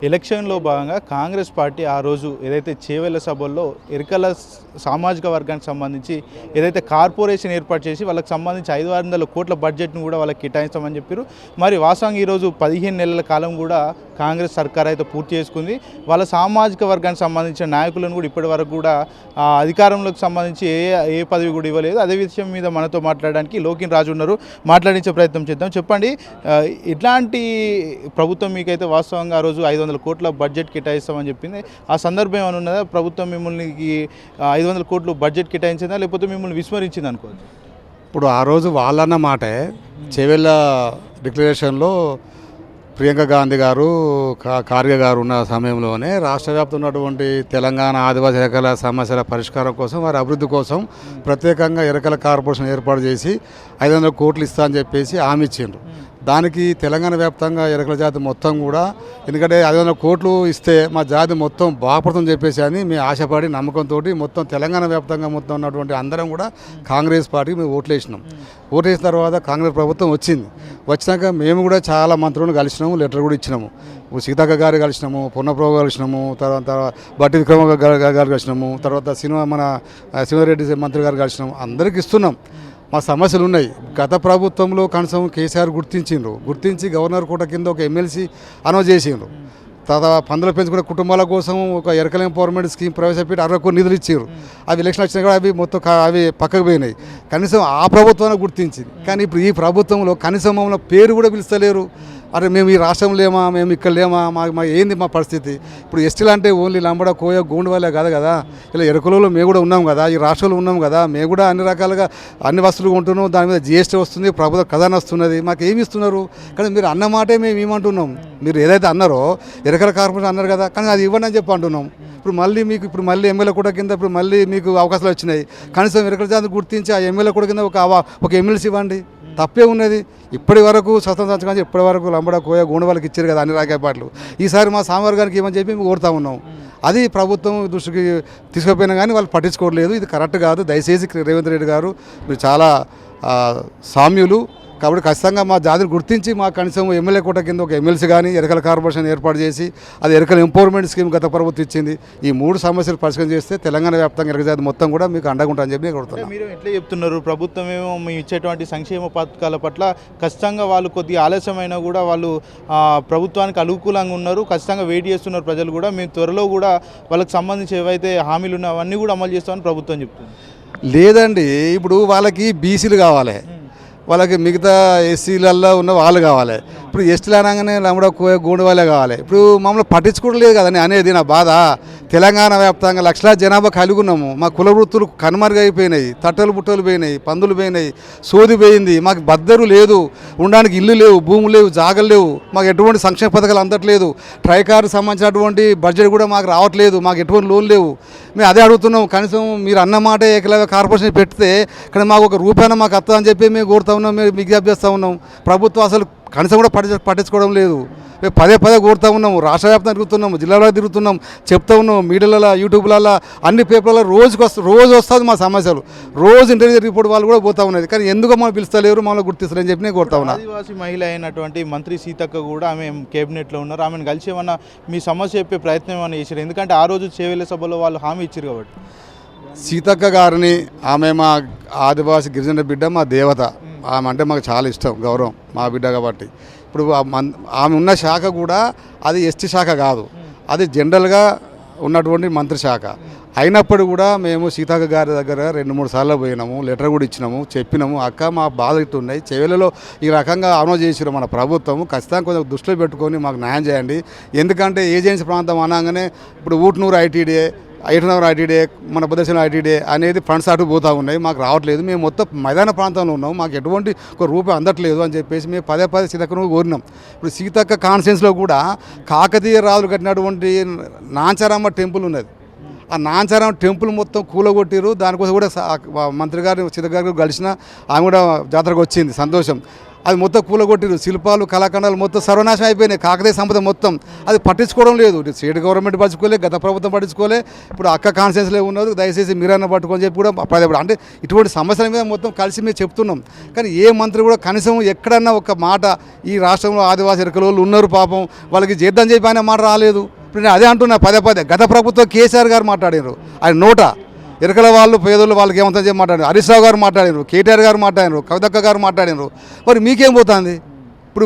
ఎలక్షన్లో భాగంగా కాంగ్రెస్ పార్టీ ఆ రోజు ఏదైతే చేవెళ్ల సభల్లో ఎరికల సామాజిక వర్గానికి సంబంధించి ఏదైతే కార్పొరేషన్ ఏర్పాటు చేసి వాళ్ళకి సంబంధించి 500 కోట్ల బడ్జెట్ను కూడా వాళ్ళకి కేటాయిస్తామని చెప్పారు. మరి వాస్తవంగా ఈరోజు 15 నెలల కాలం కూడా కాంగ్రెస్ సర్కార్ అయితే పూర్తి చేసుకుంది. వాళ్ళ సామాజిక వర్గానికి సంబంధించిన నాయకులను కూడా ఇప్పటి వరకు కూడా అధికారంలోకి సంబంధించి ఏ పదవి కూడా ఇవ్వలేదు. అదే విషయం మీద మనతో మాట్లాడడానికి లోకిన్ రాజు ఉన్నారు, మాట్లాడించే ప్రయత్నం చేద్దాం. చెప్పండి, ఇట్లాంటి ప్రభుత్వం మీకైతే వాస్తవంగా ఆ రోజు 500 కోట్ల బడ్జెట్ కేటాయిస్తామని చెప్పింది. ఆ సందర్భం ఏమైనా ఉన్నదా? ప్రభుత్వం మిమ్మల్ని 500 కోట్లు బడ్జెట్ కేటాయించిందా, లేకపోతే మిమ్మల్ని విస్మరించింది అనుకోవచ్చు? ఇప్పుడు ఆ రోజు వాళ్ళన్న మాటే చేవెళ్ళ డిక్లరేషన్లో ప్రియాంక గాంధీ గారు ఖార్గే గారు ఉన్న సమయంలోనే రాష్ట్ర వ్యాప్తంగా ఉన్నటువంటి తెలంగాణ ఆదివాసీ ఎరకల సమస్యల పరిష్కారం కోసం వారి అభివృద్ధి కోసం ప్రత్యేకంగా ఎరకల కార్పొరేషన్ ఏర్పాటు చేసి 500 కోట్లు ఇస్తా అని చెప్పేసి హామీ ఇచ్చిండ్రు. దానికి తెలంగాణ వ్యాప్తంగా ఎరకల జాతి మొత్తం కూడా, ఎందుకంటే 500 కోట్లు ఇస్తే మా జాతి మొత్తం బాగుపడుతుందని చెప్పేసి అని మేము ఆశపడి నమ్మకంతో మొత్తం తెలంగాణ వ్యాప్తంగా మొత్తం ఉన్నటువంటి అందరం కూడా కాంగ్రెస్ పార్టీకి మేము ఓట్లేసినాం. ఓట్లేసిన తర్వాత కాంగ్రెస్ ప్రభుత్వం వచ్చింది. వచ్చినాక మేము కూడా చాలా మంత్రులను కలిసినాము, లెటర్ కూడా ఇచ్చినాము. సీతక్క గారు కలిసినాము, పొన్నప్రభు కలిసినాము, తర్వాత బట్టి విక్రమ గారు కలిసినాము, తర్వాత మన శివరెడ్డి మంత్రి గారు కలిసినాము. అందరికి ఇస్తున్నాం. మా సమస్యలు ఉన్నాయి. గత ప్రభుత్వంలో కనీసం కేసీఆర్ గుర్తించి గవర్నర్ కోట కింద ఒక ఎమ్మెల్సీ అనౌన్స్ చేసిండ్రు. తర్వాత పందులు పెంచుకునే కుటుంబాల కోసం ఒక ఎరకల ఎంపవర్మెంట్ స్కీమ్ ప్రవేశపెట్టి 60 కోట్లు నిధులు ఇచ్చారు. అవి ఎలక్షన్ వచ్చినా కూడా అవి మొత్తం అవి పక్కకు పోయినాయి. కనీసం ఆ ప్రభుత్వాన్ని గుర్తించింది. కానీ ఇప్పుడు ఈ ప్రభుత్వంలో కనీసం మమ్మల్ని పేరు కూడా పిలుస్తలేరు. అరే మేము ఈ రాష్ట్రం లేమా, మేము ఇక్కడ లేమా, మా ఏంది మా పరిస్థితి? ఇప్పుడు ఎస్టీలు అంటే ఓన్లీ లంబడ, కోయ, గోండు వాళ్ళే కాదు కదా, ఇలా ఎరకలలో మేము కూడా ఉన్నాం కదా, ఈ రాష్ట్రంలో ఉన్నాం కదా, మేము కూడా అన్ని రకాలుగా అన్ని వస్తువులు కొంటున్నాం. దాని మీద జిఎస్టీ వస్తుంది, ప్రభుత్వ ఖజానా వస్తున్నది. మాకు ఏమి ఇస్తున్నారు? కానీ మీరు అన్న మాటే మేము ఏమంటున్నాం, మీరు ఏదైతే అన్నారో ఎరకల కార్పొరేషన్ అన్నారు కదా, కానీ అది ఇవ్వండి అని చెప్పి అంటున్నాం. ఇప్పుడు మళ్ళీ ఎమ్మెల్యే కూడా కింద ఇప్పుడు మళ్ళీ మీకు అవకాశాలు వచ్చినాయి. కనీసం ఎరకల జాతిని గుర్తించి ఆ ఎమ్మెల్యే కూడా కింద ఒక ఎమ్మెల్సీ ఇవ్వండి. తప్పే ఉన్నది. ఇప్పటి వరకు స్వతంత్రం కానీ ఇప్పటి వరకు లంబడ, కోయ, గోండు వాళ్ళకి ఇచ్చారు కదా అన్ని రాజకీయ పార్టీలు. ఈసారి మా స్వామివారికి ఇవ్వని చెప్పి మేము కోరుతా ఉన్నాం. అది ప్రభుత్వం దృష్టికి తీసుకుపోయినా కానీ వాళ్ళు పట్టించుకోవట్లేదు. ఇది కరెక్ట్ కాదు. దయచేసి రేవంత్ రెడ్డి గారు మీరు చాలా సామ్యులు కాబట్టి ఖచ్చితంగా మా జాతిని గుర్తించి మా కనీసం ఎమ్మెల్యే కోట కింద ఒక ఎమ్మెల్సీ కానీ ఎరకల కార్పొరేషన్ ఏర్పాటు చేసి అది ఎరకల ఎంపవర్మెంట్ స్కీమ్ గత ప్రభుత్వం ఇచ్చింది. ఈ 3 సమస్యలు పరిష్కారం చేస్తే తెలంగాణ వ్యాప్తంగా ఎరక జాతి మొత్తం కూడా మీకు అండగా ఉంటారని చెప్పి కోరుతున్నాను. మీరు ఎట్లా చెప్తున్నారు? ప్రభుత్వం ఏమో మేము ఇచ్చేటువంటి సంక్షేమ పథకాల పట్ల ఖచ్చితంగా వాళ్ళు కొద్దిగా ఆలస్యమైనా కూడా వాళ్ళు ప్రభుత్వానికి అనుకూలంగా ఉన్నారు, ఖచ్చితంగా వెయిట్ చేస్తున్నారు ప్రజలు కూడా. మేము త్వరలో కూడా వాళ్ళకి సంబంధించి ఏవైతే హామీలు ఉన్నాయో అవన్నీ కూడా అమలు చేస్తామని ప్రభుత్వం చెప్తుంది. లేదండి, ఇప్పుడు వాళ్ళకి బీసీలు కావాలి, వాళ్ళకి మిగతా ఎస్సీలలో ఉన్న వాళ్ళు కావాలి. ఇప్పుడు ఎస్టీలు అనగానే లంబడ, కోయ, గోండు వాళ్ళే కావాలి. ఇప్పుడు మమ్మల్ని పట్టించుకోవడం లేదు కదండి అనేది నా బాధ. తెలంగాణ వ్యాప్తంగా లక్షలాది జనాభా కలిగి ఉన్నాము. మా కుల వృత్తులు కనుమరుగైపోయినాయి, తట్టలు బుట్టలు పోయినాయి, పందులు పోయినాయి, సోది పోయింది. మాకు బద్దరు లేదు, ఉండడానికి ఇల్లు లేవు, భూములు లేవు, జాగలు లేవు, మాకు ఎటువంటి సంక్షేమ పథకాలు అందట్లేదు. ట్రైకార్కి సంబంధించినటువంటి బడ్జెట్ కూడా మాకు రావట్లేదు, మాకు ఎటువంటి లోన్ లేవు. మేము అదే అడుగుతున్నాం. కనీసం మీరు అన్నమాట ఏకలవ్య కార్పొరేషన్ పెడితే కానీ మాకు ఒక రూపాయన మాకు వస్తుందని చెప్పి మేము కోరుతా ఉన్నాం, మేము విజ్ఞప్తి చేస్తూ ఉన్నాం. ప్రభుత్వం అసలు కనీసం కూడా పట్టించుకోవడం లేదు. మేము పదే కోరుతూ ఉన్నాము. రాష్ట్ర వ్యాప్తంగా తిరుగుతున్నాము, జిల్లాలో తిరుగుతున్నాం, చెప్తా ఉన్నాం. మీడియాలలో, యూట్యూబ్లలో, అన్ని పేపర్లలో రోజు వస్తుంది మా సమస్యలు. రోజు ఇంటర్వ్యూ రిపోర్ట్ వాళ్ళు కూడా పోతా ఉన్నది. కానీ ఎందుకు మనం పిలుస్తలేరు, మమ్మల్ని గుర్తిస్తారని చెప్పి నేను కోరుతా ఉన్నా. ఆదివాసీ మహిళ అయినటువంటి మంత్రి సీతక్క కూడా ఆమె కేబినెట్లో ఉన్నారు. ఆమెను కలిసి ఏమన్నా మీ సమస్య చెప్పే ప్రయత్నం ఏమైనా చేశారు? ఎందుకంటే ఆ రోజు చేవెళ్ళ సభలో వాళ్ళు హామీ ఇచ్చారు కాబట్టి. సీతక్క గారిని, ఆమె మా ఆదివాసీ గిరిజన బిడ్డ, మా దేవత. ఆమె అంటే మాకు చాలా ఇష్టం, గౌరవం, మా బిడ్డ కాబట్టి. ఇప్పుడు ఆమె ఉన్న శాఖ కూడా అది ఎస్టీ శాఖ కాదు, అది జనరల్గా ఉన్నటువంటి మంత్రి శాఖ. అయినప్పుడు కూడా మేము సీతక్క గారి దగ్గర 2-3 సార్లు పోయినాము, లెటర్ కూడా ఇచ్చినాము, చెప్పినాము. అక్క మా బాధ ఇట్టున్నాయి, చెవెలలో ఈ రకంగా అమలు చేసిరు మన ప్రభుత్వం, ఖచ్చితంగా కొంచెం దృష్టిలో పెట్టుకొని మాకు న్యాయం చేయండి. ఎందుకంటే ఏజెన్సీ ప్రాంతం అనగానే ఇప్పుడు ఊట్నూరు ఐటీడీఏ, 8 ఐటీడీ, మన బుద్ధశీలం ఐటీడీ అనేది ఫండ్స్ అటు పోతూ ఉన్నాయి, మాకు రావట్లేదు. మేము మొత్తం మైదాన ప్రాంతంలో ఉన్నాం, మాకు ఎటువంటి ఒక రూపాయి అందట్లేదు అని చెప్పేసి మేము పదే సీతక్కను కోరినాం. ఇప్పుడు సీతక్క కాన్స్టిట్యున్సీలో కూడా కాకతీయ రాజులు కట్టినటువంటి నాంచారమ్మ టెంపుల్ ఉన్నది. ఆ నాంచారమ్మ టెంపుల్ మొత్తం కూలగొట్టిరు. దానికోసం కూడా మంత్రి గారు సీతక్క గారు కలిసిన ఆమె కూడా జాతరకు వచ్చింది, సంతోషం. అది మొత్తం కూలగొట్టిరు, శిల్పాలు కళాఖండాలు మొత్తం సర్వనాశనం అయిపోయినాయి, కాకతీయ సంపద మొత్తం. అది పట్టించుకోవడం లేదు, స్టేట్ గవర్నమెంట్ పట్టించుకోలే, గత ప్రభుత్వం పట్టించుకోలే, ఇప్పుడు అక్క కాన్ఫరెన్స్లో ఉన్నారు, దయచేసి మీరన్న పట్టుకొని చెప్పి కూడా పదే అంటే ఇటువంటి సమస్యల మీద మొత్తం కలిసి మేము చెప్తున్నాం. కానీ ఏ మంత్రి కూడా కనీసం ఎక్కడన్నా ఒక మాట ఈ రాష్ట్రంలో ఆదివాసీ ఎరకల వాళ్ళు ఉన్నారు పాపం వాళ్ళకి చేద్దాం చెప్పి ఆయన మాట రాలేదు. ఇప్పుడు నేను అదే అంటున్నా పదే గత ప్రభుత్వం కేసీఆర్ గారు మాట్లాడారు, ఆయన నోట ఎరకల వాళ్ళు పేదోళ్ళు వాళ్ళకి ఏమంతా చెప్పి మాట్లాడారు, హరీష్ రావు గారు మాట్లాడారు, కేటీఆర్ గారు మాట్లాడారు, కవితక్క గారు మాట్లాడారు. మరి మీకేం పోతుంది? ఇప్పుడు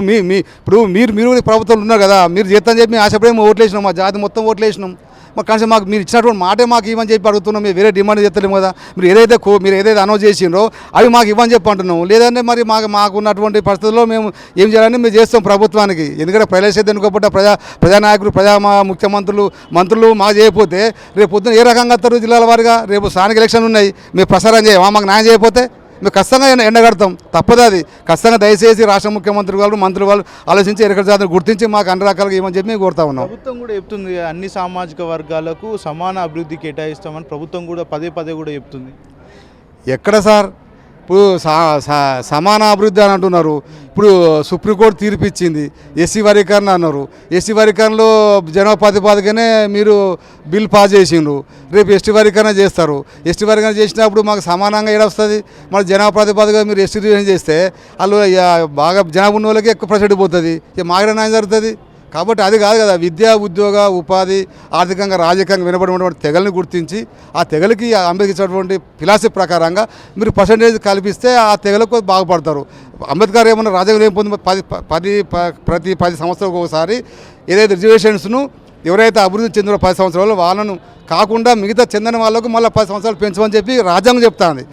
మీరు ప్రభుత్వంలో ఉన్నారు కదా, మీరు చేస్తాను చెప్పి మేము ఆశపడే ఓట్లు వేసినాం, మా జాతి మొత్తం ఓట్లు వేసినాం. మాకు కనీసం మాకు మీరు ఇచ్చినటువంటి మాటే మాకు ఇవ్వని చెప్పి అడుగుతున్నాం. మీరు వేరే డిమాండ్ చేస్తలేము కదా, మీరు ఏదైతే అనౌన్స్ చేసిండ్రో అవి మాకు ఇవ్వని చెప్పి అంటున్నాం. లేదంటే మరి మాకు ఉన్నటువంటి పరిస్థితుల్లో మేము ఏం చేయాలని మేము చేస్తాం ప్రభుత్వానికి. ఎందుకంటే ప్రజల ఎన్నుకోబడ్డ ప్రజానాయకులు మంత్రులు మాకు చేయకపోతే రేపు పొద్దున ఏ రకంగా వస్తారు జిల్లాల వారిగా? రేపు స్థానిక ఎలక్షన్ ఉన్నాయి, మేము ప్రసారం చేయమా? మాకు న్యాయం చేయకపోతే మేము ఖచ్చితంగా ఎండగడతాం, తప్పదు అది. ఖచ్చితంగా దయచేసి రాష్ట్ర ముఖ్యమంత్రి వాళ్ళు మంత్రులు వాళ్ళు ఆలోచించి ఎరకల జాతిని గుర్తించి మాకు అన్ని రకాలుగా ఏమని చెప్పి మేము కోరుతా ఉన్నాం. ప్రభుత్వం కూడా చెప్తుంది అన్ని సామాజిక వర్గాలకు సమాన అభివృద్ధి కేటాయిస్తామని ప్రభుత్వం కూడా పదే కూడా చెప్తుంది. ఎక్కడ సార్ ఇప్పుడు సమాన అభివృద్ధి అని అంటున్నారు. ఇప్పుడు సుప్రీంకోర్టు తీర్పు ఇచ్చింది, ఎస్సీ వర్గీకరణ అన్నారు. ఎస్సీ వర్గీకరణలో జనాభా ప్రాతిపదికనే మీరు బిల్ పాస్ చేసిండ్రు, రేపు ఎస్టీ వర్గీకరణ చేస్తారు. ఎస్టీ వర్గీకరణ చేసినప్పుడు మాకు సమానంగా ఏడొస్తుంది? మన జనాభా ప్రాతిపదిక మీరు ఎస్టీ రిజర్వేషన్ చేస్తే వాళ్ళు బాగా జనాభా ఉన్న వాళ్ళకి ఎక్కువ పర్సెంట్ పోతుంది, ఇక మాకు న్యాయం జరుగుతుంది. కాబట్టి అది కాదు కదా, విద్య ఉద్యోగ ఉపాధి ఆర్థికంగా రాజకీయంగా వినబడినటువంటి తెగల్ని గుర్తించి ఆ తెగలకి అంబేద్కర్ ఇచ్చినటువంటి ఫిలాసఫీ ప్రకారంగా మీరు పర్సంటేజ్ కల్పిస్తే ఆ తెగలకు బాగుపడతారు. అంబేద్కర్ ఏమన్నా రాజ్యాంగం ఏం పొంది ప్రతి 10 సంవత్సరాలకు ఒకసారి ఏదైతే రిజర్వేషన్స్ను ఎవరైతే అభివృద్ధి చెందిన 10 సంవత్సరాలు వాళ్ళను కాకుండా మిగతా చెందిన వాళ్ళకు మళ్ళీ 10 సంవత్సరాలు పెంచమని చెప్పి రాజ్యాంగం చెప్తుంది.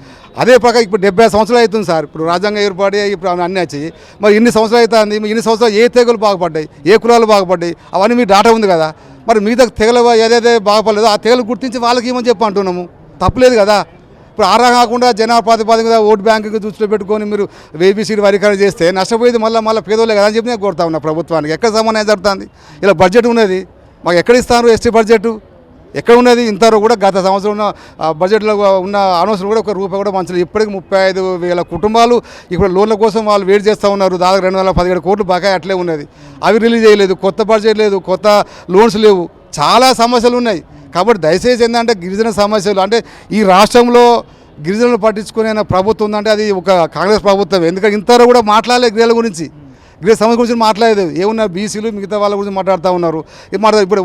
అదే ప్రకారం ఇప్పుడు 70 సంవత్సరాలు అవుతుంది సార్, ఇప్పుడు రాజ్యాంగం ఏర్పడి ఇప్పుడు అన్నీ వచ్చి మరి ఇన్ని సంవత్సరాలు అవుతుంది. ఇన్ని సంవత్సరాలు ఏ తెగలు బాగుపడ్డాయి, ఏ కులాలు బాగుపడ్డాయి, అవన్నీ మీ డాటా ఉంది కదా. మరి మిగతా తెగలు ఏదైతే బాగుపడలేదో ఆ తెగలు గుర్తించి వాళ్ళకి ఏమని చెప్పి అంటున్నాము, తప్పలేదు కదా. ఇప్పుడు ఆరా కాకుండా జనాభా ప్రాతిపదిక ఓటు బ్యాంకుకి దృష్టిలో పెట్టుకొని మీరు వేబీసీడీ వర్గీకరణ చేస్తే నష్టపోయేది మళ్ళీ పేదోళ్ళే కదా అని చెప్పి నేను కోరుతా ఉన్నా ప్రభుత్వానికి. ఎక్కడ సమానం జరుగుతుంది? ఇలా బడ్జెట్ ఉన్నది, మాకు ఎక్కడ ఇస్తారు ఎస్టీ బడ్జెట్? ఎక్కడ ఉన్నది? ఇంతవరకు కూడా గత సంవత్సరం ఉన్న బడ్జెట్లో ఉన్న అనవసరం కూడా ఒక రూపాయి కూడా మంచిది. ఇప్పటికి 35,000 కుటుంబాలు ఇప్పుడు లోన్ల కోసం వాళ్ళు వెయిట్ చేస్తూ ఉన్నారు. దాదాపు 217 కోట్లు బకాయి అట్లే ఉన్నది, అవి రిలీజ్ చేయలేదు, కొత్త బడ్జెట్ లేదు, కొత్త లోన్స్ లేవు, చాలా సమస్యలు ఉన్నాయి. కాబట్టి దయచేసి ఏంటంటే గిరిజన సమస్యలు అంటే ఈ రాష్ట్రంలో గిరిజనులు పట్టించుకునే ప్రభుత్వం ఉందంటే అది ఒక కాంగ్రెస్ ప్రభుత్వం. ఎందుకంటే ఇంతవరకు కూడా మాట్లాడలేదు గిరిజనుల గురించి, గిరిజన సమస్య గురించి మాట్లాడలేదు. ఏమున్నా బీసీలు మిగతా వాళ్ళ గురించి మాట్లాడుతూ ఉన్నారు. ఇప్పుడు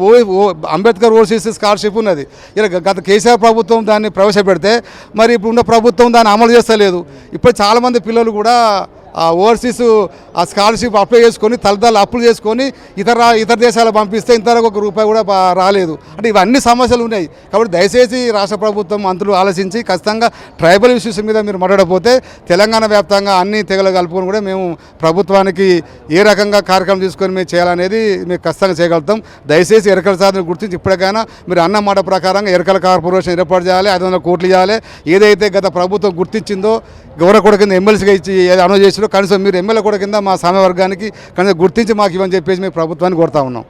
అంబేద్కర్ ఓవర్సీస్ స్కాలర్షిప్ ఉన్నది, ఇలా గత కేసీఆర్ ప్రభుత్వం దాన్ని ప్రవేశపెడితే మరి ఇప్పుడు ఉన్న ప్రభుత్వం దాన్ని అమలు చేస్తలేదు. ఇప్పుడు చాలామంది పిల్లలు కూడా ఆ ఓవర్సీస్ ఆ స్కాలర్షిప్ అప్లై చేసుకొని తల్లిదండ్రులు అప్పులు చేసుకొని ఇతర దేశాలకు పంపిస్తే ఇంతవరకు ఒక రూపాయి కూడా రాలేదు. అంటే ఇవన్నీ సమస్యలు ఉన్నాయి. కాబట్టి దయచేసి రాష్ట్ర ప్రభుత్వం మంత్రులు ఆలోచించి ఖచ్చితంగా ట్రైబల్ ఇష్యూస్ మీద మీరు మాట్లాడకపోతే తెలంగాణ వ్యాప్తంగా అన్ని తెగలు కలుపుకొని కూడా మేము ప్రభుత్వానికి ఏ రకంగా కార్యక్రమం తీసుకొని మేము చేయాలనేది మేము ఖచ్చితంగా చేయగలుగుతాం. దయచేసి ఎరకల సాధన గుర్తించి ఇప్పటికైనా మీరు అన్న మాట ప్రకారంగా ఎరకల కార్పొరేషన్ ఏర్పాటు చేయాలి, 500 కోట్లు ఇవ్వాలి. ఏదైతే గత ప్రభుత్వం గుర్తించిందో గౌరవ కూడా కింద ఎమ్మెల్సీగా ఇచ్చి అనౌన్స్ చేసినా కనీసం మీరు ఎమ్మెల్యే కూడా కింద మా సామ్య వర్గానికి కనీసం గుర్తించి మాకు ఇవ్వని చెప్పేసి మేము ప్రభుత్వాన్ని కోరుతా ఉన్నాం.